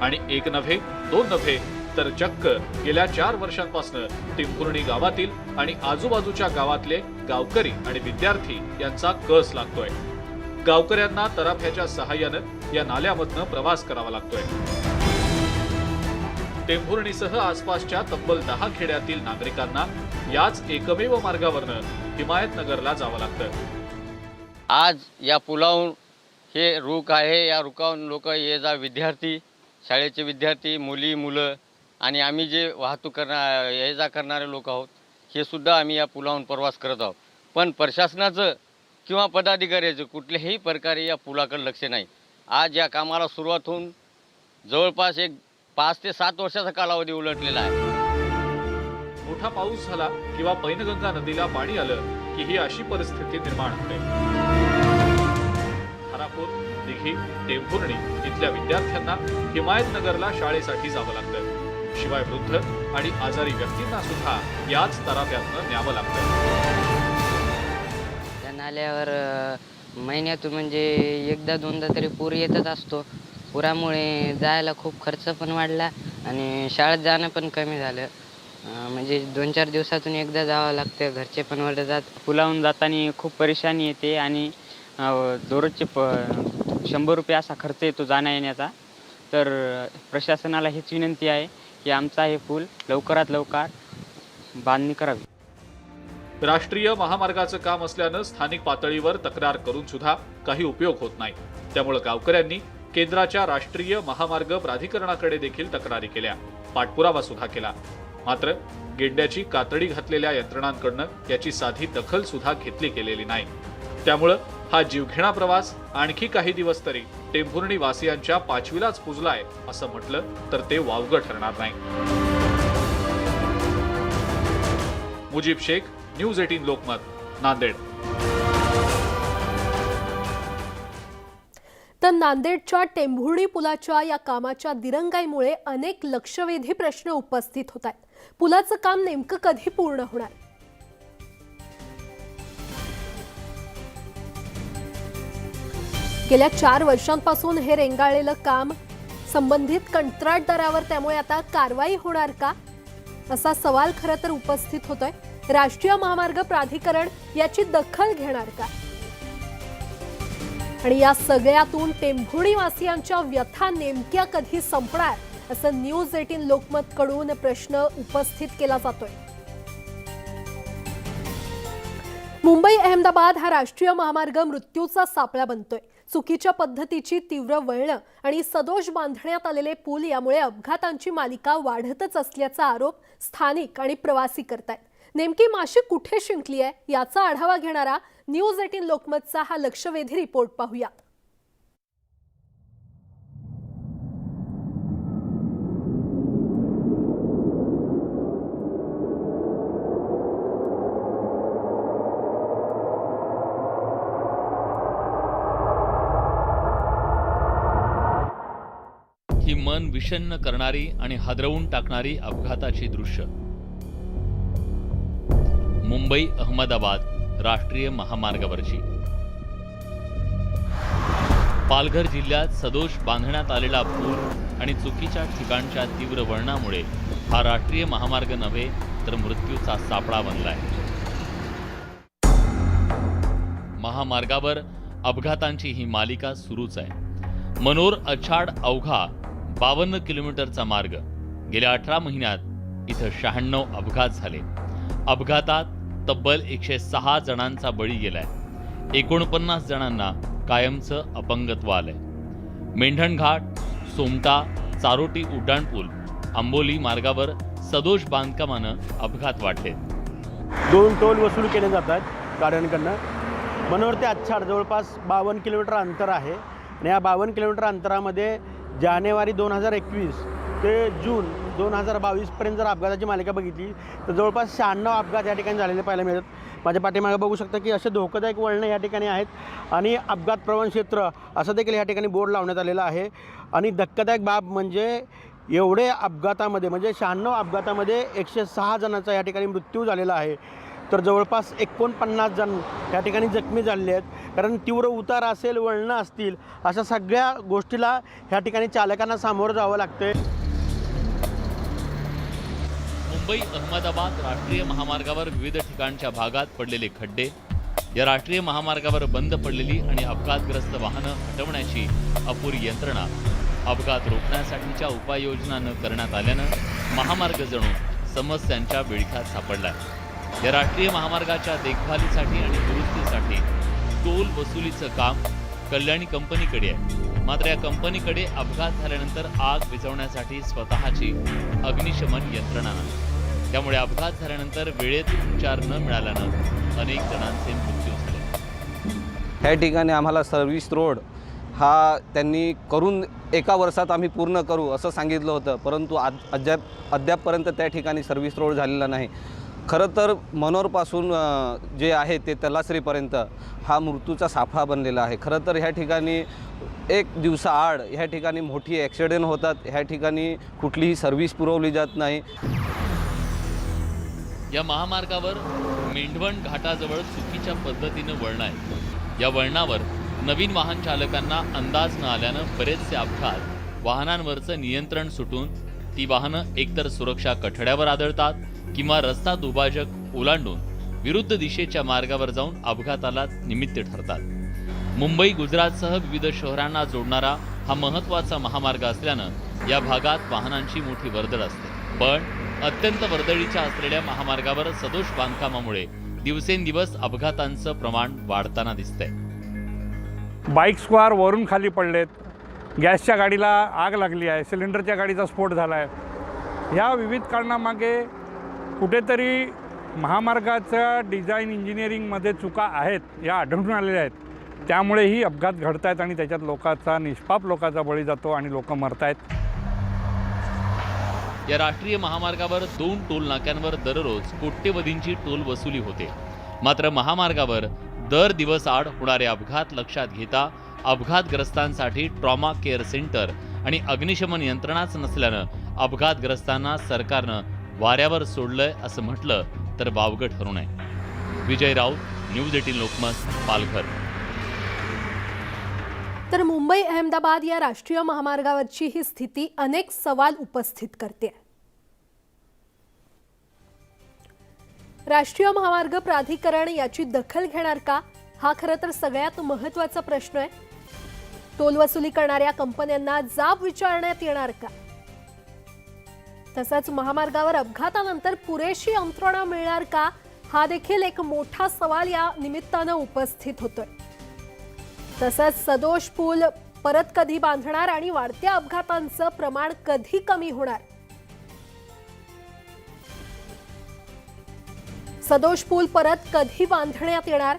आणि 1 नव्हे 2 नव्हे तर चक्क गेल्या 4 वर्षांपासून टेंभुर्णी गावातील आणि आजूबाजूच्या गावातले गावकरी आणि विद्यार्थी यांचा कस लागतोय. गावकऱ्यांना तराफ्याच्या सहाय्यानं या नाल्यामधनं प्रवास करावा लागतोय. टेंभुर्णीसह आसपासच्या तब्बल 10 खेड्यातील नागरिकांना याच एकमेव मार्गावरनं हिमायतनगरला जावं लागतं. आज या पुलावरून हे रुख आहे, या रुखावरून लोक ये जा, विद्यार्थी, शाळेचे विद्यार्थी, मुली मुलं आणि आम्ही जे वाहतूक करणार ये जा करणारे लोक आहोत, हे सुद्धा आम्ही या पुलावरून प्रवास करत आहोत. पण प्रशासनाचं किंवा पदाधिकाऱ्याचं कुठल्याही प्रकारे या पुलाकडे लक्ष नाही. आज या कामाला सुरुवात होऊन जवळपास एक 5 ते 7 वर्षाचा कालावधी उलटलेला आहे. मोठा पाऊस झाला किंवा पैनगंगा नदीला पाणी आलं की ही अशी परिस्थिती निर्माण होते. खानापूर, दिघी, टेंभुर्णी इथल्या विद्यार्थ्यांना हिमायतनगरला शाळेसाठी जावं लागतं. शिवाय वृद्ध आणि आजारी व्यक्तींना सुद्धा याच तराफ्यातनं न्यावं लागतं. त्या नाल्यावर महिन्यातून म्हणजे 1दा-2दा तरी पूर येतच असतो. पुरामुळे जायला खूप खर्च पण वाढला आणि शाळेत जाणं पण कमी झालं. म्हणजे 2-4 दिवसातून एकदा जावं लागतं. घरचे पण ओरडतात. पुलावून जाताना खूप परेशानी येते आणि दररोजचे 100 रुपये असा खर्च येतो जाण्या येण्याचा. तर प्रशासनाला हीच विनंती आहे की आमचा हे पूल लवकरात लवकर बांधणी करावी. राष्ट्रीय महामार्गाचं काम असल्यानं स्थानिक पातळीवर तक्रार करून सुद्धा काही उपयोग होत नाही. त्यामुळे गावकऱ्यांनी केंद्राच्या राष्ट्रीय महामार्ग प्राधिकरणाकडे देखील तक्रारी केल्या, पाठपुरावा सुद्धा केला. मात्र गेंड्याची कातडी घातलेल्या यंत्रणांकडनं याची साधी दखल सुद्धा घेतली गेलेली नाही. त्यामुळं हा जीवघेणा प्रवास आणखी काही दिवस तरी टेंभुर्णी वासियांच्या पाचवीलाच पुजलाय असं म्हटलं तर ते वावगं ठरणार नाही. मुजीब शेख, न्यूज 18 लोकमत, नांदेड. तर नांदेडच्या टेंभुर्णी पुलाच्या या कामाच्या दिरंगाईमुळे अनेक लक्षवेधी प्रश्न उपस्थित होत आहेत. पुलाचं काम नेमकं कधी पूर्ण होणार? गेल्या 4 वर्षांपासून हे रेंगाळलेलं काम संबंधित कंत्राटदारावर, त्यामुळे आता कारवाई होणार का असा सवाल खरं तर उपस्थित होतोय. राष्ट्रीय महामार्ग प्राधिकरण याची दखल घेणार का? आणि या सगळ्यातून टेंभुर्णी वासियांच्या व्यथा नेमक्या कधी संपणार असं न्यूज 18 लोकमत कडून प्रश्न उपस्थित केला जातोय. मुंबई अहमदाबाद हा राष्ट्रीय महामार्ग मृत्यूचा सापळा बनतोय. चुकीच्या पद्धतीची तीव्र वळणं आणि सदोष बांधण्यात आलेले पूल यामुळे अपघातांची मालिका वाढतच असल्याचा आरोप स्थानिक आणि प्रवासी करतायत. नेमकी माशी कुठे शिंकली आहे याचा आढावा घेणारा न्यूज 18 लोकमतचा हा लक्षवेधी रिपोर्ट पाहूया. मन विषण्ण करणारी आणि हादरवून टाकणारी अपघाताची दृश्य. मुंबई अहमदाबाद राष्ट्रीय महामार्गावरची. पालघर जिल्ह्यात सदोष बांधण्यात आलेला पूल आणि चुकीच्या ठिकाणच्या तीव्र वळणामुळे हा राष्ट्रीय महामार्ग नव्हे तर मृत्यूचा सापळा बनलाय. महामार्गावर अपघातांची ही मालिका सुरूच आहे. मनोर अछाड अवघा 52 किलोमीटरचा मार्ग. गेल्या 18 महिन्यात इथं 96 अपघात झाले. अपघातात तब्बल 106 जणांचा बळी गेलाय. 49 जणांना कायमचं अपंगत्व आलंय. मेंढणघाट, सोमटा, चारोटी उड्डाणपूल, आंबोली मार्गावर सदोष बांधकामानं अपघात वाढले. 2 टोल वसूल केले जातात गाड्यांकडनं. मनोर ते अछाड जवळपास 52 किलोमीटर अंतर आहे आणि या 52 किलोमीटर अंतरामध्ये जानेवारी 2021 ते जून 2022पर्यंत जर अपघाताची मालिका बघितली तर जवळपास 96 अपघात या ठिकाणी झालेले पाहायला मिळतात. माझ्या पाठीमागे बघू शकता की असे धोकादायक वळणं या ठिकाणी आहेत आणि अपघात प्रवण क्षेत्र असं देखील या ठिकाणी बोर्ड लावण्यात आलेला आहे. आणि धक्कादायक बाब म्हणजे एवढे अपघातामध्ये म्हणजे 96 अपघातामध्ये 106 जणांचा या ठिकाणी मृत्यू झालेला आहे. तर जवळपास 49 जण या ठिकाणी जखमी झालेले आहेत. कारण तीव्र उतार असेल, वळणं असतील, अशा सगळ्या गोष्टीला ह्या ठिकाणी चालकांना सामोरं जावं लागतंय. मुंबई अहमदाबाद राष्ट्रीय महामार्गावर विविध ठिकाणच्या भागात पडलेले खड्डे. या राष्ट्रीय महामार्गावर बंद पडलेली आणि अपघातग्रस्त वाहनं हटवण्याची अपुरी यंत्रणा. अपघात रोखण्यासाठीच्या उपाययोजना न करण्यात आल्यानं महामार्ग जणू समस्यांच्या विळख्यात सापडलाय. या राष्ट्रीय महामार्गाच्या देखभालीसाठी आणि दुरुस्तीसाठी टोल वसुलीचं काम कल्याणी कंपनीकडे आहे. मात्र या कंपनीकडे अपघात झाल्यानंतर आग विझवण्यासाठी स्वतःची अग्निशमन यंत्रणा नाही. त्यामुळे अपघात झाल्यानंतर वेळेत उपचार न मिळाल्यानं अनेक जणांचे मृत्यू झाले. ह्या ठिकाणी आम्हाला सर्व्हिस रोड हा त्यांनी करून 1 वर्षात आम्ही पूर्ण करू असं सांगितलं होतं, परंतु अद्यापपर्यंत त्या ठिकाणी सर्व्हिस रोड झालेला नाही. खरं तर मनोरपासून जे आहे ते तलासरीपर्यंत हा मृत्यूचा साफळा बनलेला आहे. खरं तर ह्या ठिकाणी 1 दिवसाआड ह्या ठिकाणी मोठी ॲक्सिडेंट होतात. ह्या ठिकाणी कुठलीही सर्व्हिस पुरवली जात नाही. या महामार्गावर मेंढवण घाटाजवळ चुकीच्या पद्धतीनं वळण आहे. या वळणावर नवीन वाहन चालकांना अंदाज न आल्यानं बरेचसे अपघात वाहनांवरचं नियंत्रण सुटून ती वाहनं एकतर सुरक्षा कठड्यावर आदळतात किंवा रस्ता दुभाजक ओलांडून विरुद्ध दिशेच्या मार्गावर जाऊन अपघाताला निमित्त ठरतात. मुंबई गुजरातसह विविध शहरांना जोडणारा हा महत्त्वाचा महामार्ग असल्यानं या भागात वाहनांची मोठी वर्दळ असते. पण अत्यंत वर्दळीच्या असलेल्या महामार्गावर सदोष बांधकामामुळे दिवसेंदिवस अपघातांचं प्रमाण वाढताना दिसतंय. बाईक स्क्वार वरून खाली पडलेत, गॅसच्या गाडीला आग लागली आहे, सिलेंडरच्या गाडीचा स्फोट झाला आहे. ह्या विविध कारणामागे कुठेतरी महामार्गाच्या डिझाईन इंजिनिअरिंगमध्ये चुका आहेत या आढळून आलेल्या आहेत. त्यामुळेही अपघात घडत आहेत आणि त्याच्यात निष्पाप लोकांचा बळी जातो आणि लोक मरत आहेत. या राष्ट्रीय महामार्गावर 2 टोल नाक्यांवर दररोज कोट्यवधींची टोल वसुली होते. मात्र महामार्गावर दर दिवस आड होणारे अपघात लक्षात घेता अपघातग्रस्तांसाठी ट्रॉमा केअर सेंटर आणि अग्निशमन यंत्रणाच नसल्यानं अपघातग्रस्तांना सरकारनं वाऱ्यावर सोडलंय असं म्हटलं तर वावगं ठरू नये. विजय राऊत, न्यूज 18 लोकमत, पालघर. तर मुंबई अहमदाबाद या राष्ट्रीय महामार्गावरची ही स्थिती अनेक सवाल उपस्थित करते. राष्ट्रीय महामार्ग प्राधिकरण याची दखल घेणार का, हा खरं तर सगळ्यात महत्त्वाचा प्रश्न आहे. टोल वसुली करणाऱ्या कंपन्यांना जाब विचारण्यात येणार का? तसंच महामार्गावर अपघातानंतर पुरेशी यंत्रणा मिळणार का, हा देखील एक मोठा सवाल या निमित्तानं उपस्थित होतोय. तसंच सदोष पूल परत कधी बांधणार आणि वाढत्या अपघातांचं प्रमाण कधी कमी होणार? सदोष पूल परत कधी बांधण्यात येणार,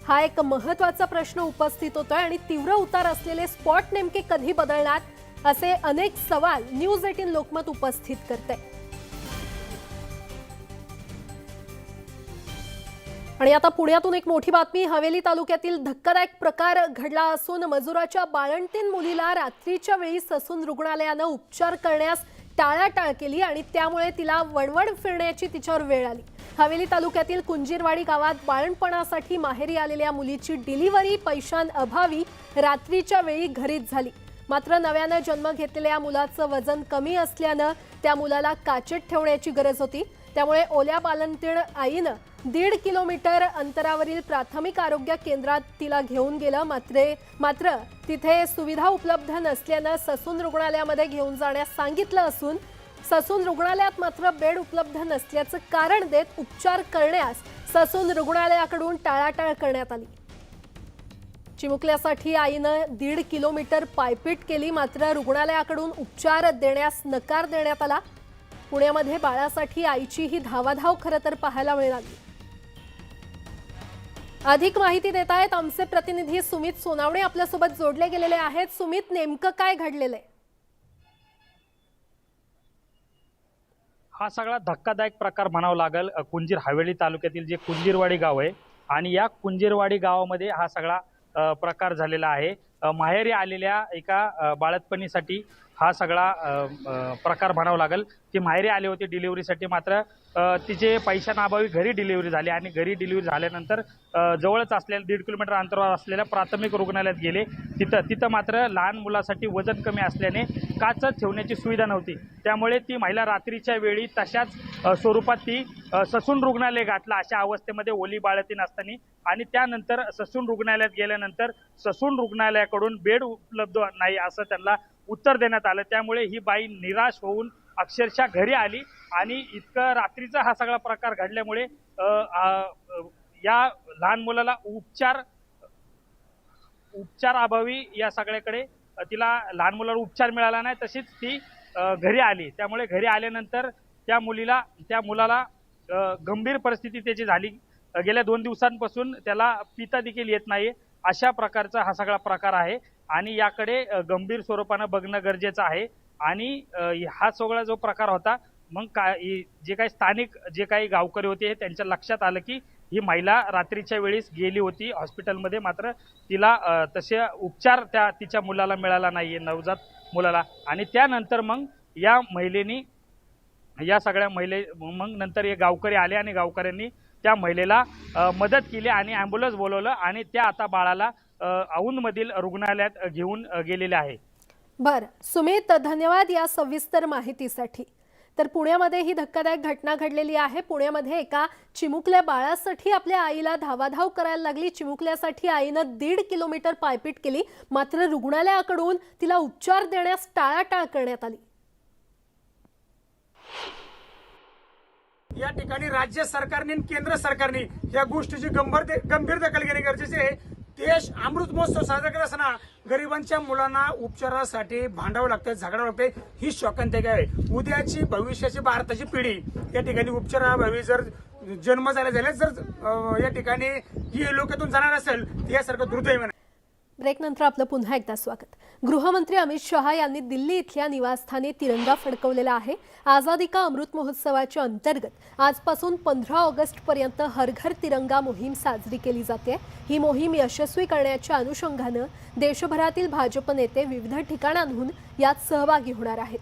हा एक महत्त्वाचा प्रश्न उपस्थित होतोय. आणि तीव्र उतार असलेले स्पॉट नेमके कधी बदलणार, असे अनेक सवाल न्यूज 18 लोकमत उपस्थित करते. आणि आता पुण्यातून एक मोठी बातमी. हवेली तालुक्यातील धक्कादायक प्रकार घडला असून मजुराच्या बाळंतीण मुलीला रात्रीच्या वेळी ससून रुग्णालयानं उपचार करण्यास टाळाटाळ केली आणि त्यामुळे तिला वणवण फिरण्याची तिच्यावर वेळ आली. हवेली तालुक्यातील कुंजीरवाडी गावात बाळंतपणासाठी माहेरी आलेल्या मुलीची डिलिव्हरी पैशांअभावी रात्रीच्या वेळी घरीच झाली. मात्र नव्यानं जन्म घेतलेल्या मुलाचं वजन कमी असल्यानं त्या मुलाला काचेत ठेवण्याची गरज होती. त्यामुळे ओल्या बाळंतीण आईनं 1.5 किलोमीटर अंतरावरील प्राथमिक आरोग्य केंद्रात तिला घेऊन गेलं. मात्र तिथे सुविधा उपलब्ध नसल्यानं ससून रुग्णालयामध्ये घेऊन जाण्यास सांगितलं असून ससून रुग्णालयात मात्र बेड उपलब्ध नसल्याचं कारण देत उपचार करण्यास ससून रुग्णालयाकडून टाळाटाळ करण्यात आली. चिमुकल्यासाठी आईनं 1.5 किलोमीटर पायपीट केली. मात्र रुग्णालयाकडून उपचार देण्यास नकार देण्यात आला. पुण्यामध्ये बाळासाठी आईची ही धावाधाव खरं तर पाहायला मिळाली. अधिक माहिती देत आहेत आमचे प्रतिनिधी सुमित सोनावणे आपल्यासोबत जोडले गेलेले आहेत. सुमित, नेमकं काय घडलेलं आहे? हा सगळा धक्कादायक प्रकार म्हणावा लागेल. कुंजीर हवेली तालुक्यातील जे कुंजीरवाडी गाव आहे आणि या कुंजीरवाडी गावामध्ये हा सगळा प्रकार झालेला आहे. माहेरी आलेल्या एका बाळंतपणीसाठी हा सगळा प्रकार म्हणावा लागेल. ती माहेरी आली होती डिलिव्हरीसाठी, मात्र तिचे पैशांअभावी घरी डिलिव्हरी झाली आणि घरी डिलिव्हरी झाल्यानंतर जवळच असलेल्या 1.5 किलोमीटर अंतरावर असलेल्या प्राथमिक रुग्णालयात गेले. तिथं मात्र लहान मुलासाठी वजन कमी असल्याने काचत ठेवण्याची सुविधा नव्हती. त्यामुळे ती महिला रात्रीच्या वेळी तशाच स्वरूपात ती ससून रुग्णालय गाठला अशा अवस्थेमध्ये ओली बाळंतीण असताना. आणि त्यानंतर ससून रुग्णालयात गेल्यानंतर ससून रुग्णालयाकडून बेड उपलब्ध नाही असं त्यांना उत्तर देण्यात आलं. त्यामुळे ही बाई निराश होऊन अक्षरशः घरी आली आणि इतकं रात्रीचा हा सगळा प्रकार घडल्यामुळे या लहान मुलाला उपचार अभावी या सगळ्याकडे तिला लहान मुलाला उपचार मिळाला नाही. तशीच ती घरी आली. त्यामुळे घरी आल्यानंतर त्या मुलाला गंभीर परिस्थिती त्याची झाली. गेल्या 2 दिवसांपासून त्याला पिता देखील येत नाही. अशा प्रकारचा हा सगळा प्रकार आहे आणि याकडे गंभीर स्वरूपानं बघणं गरजेचं आहे. आणि हा सगळा जो प्रकार होता, मग जे काही स्थानिक जे काही गावकरी होते त्यांच्या लक्षात आलं की ही महिला रात्रीच्या वेळेस गेली होती हॉस्पिटलमध्ये, मात्र तिला तसे उपचार तिच्या मुलाला मिळाला नाहीये, नवजात मुलाला. आणि त्यानंतर मग मग नंतर हे गावकरी आले आणि गावकऱ्यांनी त्या महिलेला मदत केली आणि ॲम्ब्युलन्स बोलवलं आणि त्या आता बाळाला औंधमधील रुग्णालयात घेऊन गेलेले आहे. बरं सुमित, धन्यवाद या सविस्तर माहितीसाठी. तर पुण्यामध्ये ही धक्कादायक घटना घडलेली आहे. पुण्यामध्ये एका चिमुकल्या बाळासाठी आपल्या आईला धावाधाव करायला लागली. चिमुकल्यासाठी आईनं 1.5 किलोमीटर पायपीट केली. मात्र रुग्णालयाकडून तिला उपचार देण्यास टाळाटाळ करण्यात आली. या ठिकाणी राज्य सरकारने आणि केंद्र सरकारने या गोष्टीची गंभीर दखल घेणे गरजेचे आहे. देश अमृत महोत्सव साजरा करत असताना गरिबांच्या मुलांना उपचारासाठी भांडावं लागतं, झगडावं लागतं. ही शोकांतिक आहे. उद्याची भविष्याची भारताची पिढी या ठिकाणी उपचाराभावी जर जन्म झाले जर या ठिकाणी ही लोकातून जाणार असेल तर यासारखं दुर्दैव नाही. ब्रेकनंतर आपलं पुन्हा एकदा स्वागत. गृहमंत्री अमित शहा यांनी दिल्ली इथल्या निवासस्थानी तिरंगा फडकवलेला आहे. आझादी का अमृत महोत्सवाच्या अंतर्गत आजपासून 15 ऑगस्टपर्यंत हर घर तिरंगा मोहीम साजरी केली जाते. ही मोहीम यशस्वी करण्याच्या अनुषंगानं देशभरातील भाजप नेते विविध ठिकाणांहून यात सहभागी होणार आहेत.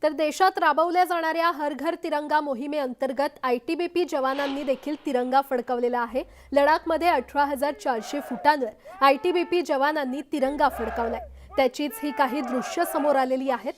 तर देशात राबवल्या जाणाऱ्या हर घर तिरंगा मोहिमेअंतर्गत ITBP जवानांनी देखील तिरंगा फडकवलेला आहे. लडाखमध्ये 18,400 फुटांवर ITBP जवानांनी तिरंगा फडकवलाय. त्याचीच ही काही दृश्य समोर आलेली आहेत.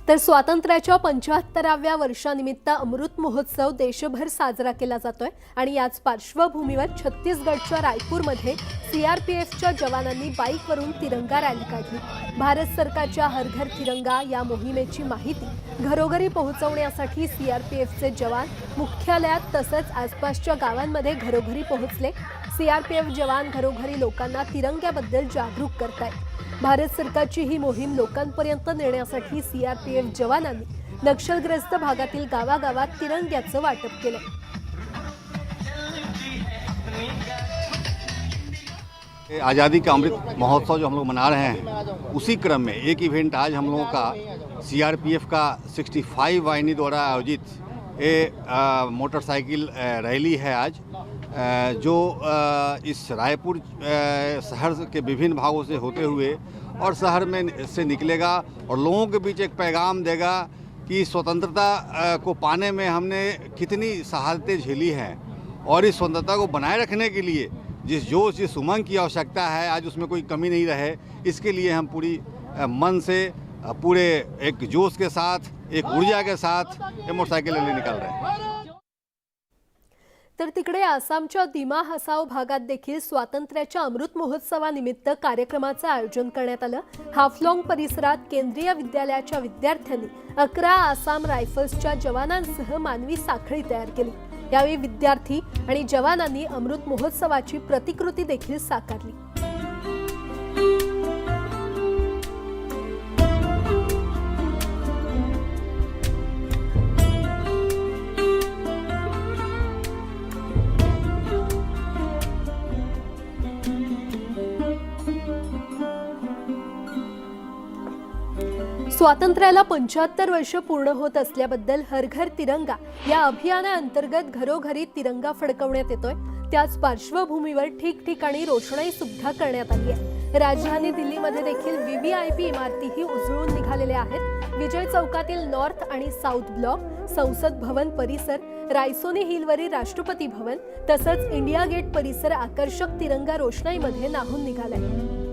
तर स्वातंत्र्याच्या 75व्या वर्षानिमित्त अमृत महोत्सव देशभर साजरा केला जातोय आणि याच पार्श्वभूमीवर छत्तीसगडच्या रायपूरमध्ये CRPFच्या जवानांनी बाईकवरून तिरंगा रॅली काढली. भारत सरकारच्या हर घर तिरंगा या मोहिमेची माहिती घरोघरी पोहोचवण्यासाठी CRPFचे जवान मुख्यालयात तसंच आसपासच्या गावांमध्ये घरोघरी पोहोचले. CRPF जवान घरोघरी लोकांना तिरंग्याबद्दल जागरूक करतायत. भारत सरकारची ही मोहीम लोकांपर्यंत नेण्यासाठी सीआरपीएफ जवानांनी नक्षलग्रस्त भागातील गावागावात तिरंग्याचं वाटप केलं. आज़ादी का अमृत महोत्सव जो हम लोग मना रहे हैं, उसी क्रम में एक इवेंट आज हम लोगों का सीआरपीएफ का 65 वाहिनी द्वारा आयोजित मोटरसाइकिल रैली है आज, जो इस रायपुर शहर के विभिन्न भागों से होते हुए और शहर में से निकलेगा और लोगों के बीच एक पैगाम देगा कि स्वतंत्रता को पाने में हमने कितनी शहादतें झेली हैं और इस स्वतंत्रता को बनाए रखने के लिए जिस जोश जिस उमंग की आवश्यकता है, आज उसमें कोई कमी नहीं रहे, इसके लिए हम पूरी मन से पूरे एक जोश के साथ, एक ऊर्जा के साथ ये मोटरसाइकिल रैली निकाल रहे हैं. तर तिकडे आसामच्या दिमा हसाओ भागात देखील स्वातंत्र्याच्या अमृत महोत्सवानिमित्त कार्यक्रमाचं आयोजन करण्यात आलं. हाफलॉंग परिसरात केंद्रीय विद्यालयाच्या विद्यार्थ्यांनी 11 आसाम रायफल्सच्या जवानांसह मानवी साखळी तयार केली. यावेळी विद्यार्थी आणि जवानांनी अमृत महोत्सवाची प्रतिकृती देखील साकारली. स्वातंत्र्याला 75 वर्ष पूर्ण होत असल्याबद्दल हर घर तिरंगा या अभियानाअंतर्गत घरोघरी तिरंगा फडकवण्यात येतोय. त्याच पार्श्वभूमीवर ठिकठिकाणी रोषणाई सुद्धा करण्यात आली आहे. राजधानी दिल्लीमध्ये देखील व्हीव्हीआयपी इमारतीही उजळून निघालेल्या आहेत. विजय चौकातील नॉर्थ आणि साऊथ ब्लॉक, संसद भवन परिसर, रायसोनी हिलवरील राष्ट्रपती भवन तसंच इंडिया गेट परिसर आकर्षक तिरंगा रोषणाईमध्ये न्हाऊन निघालाय.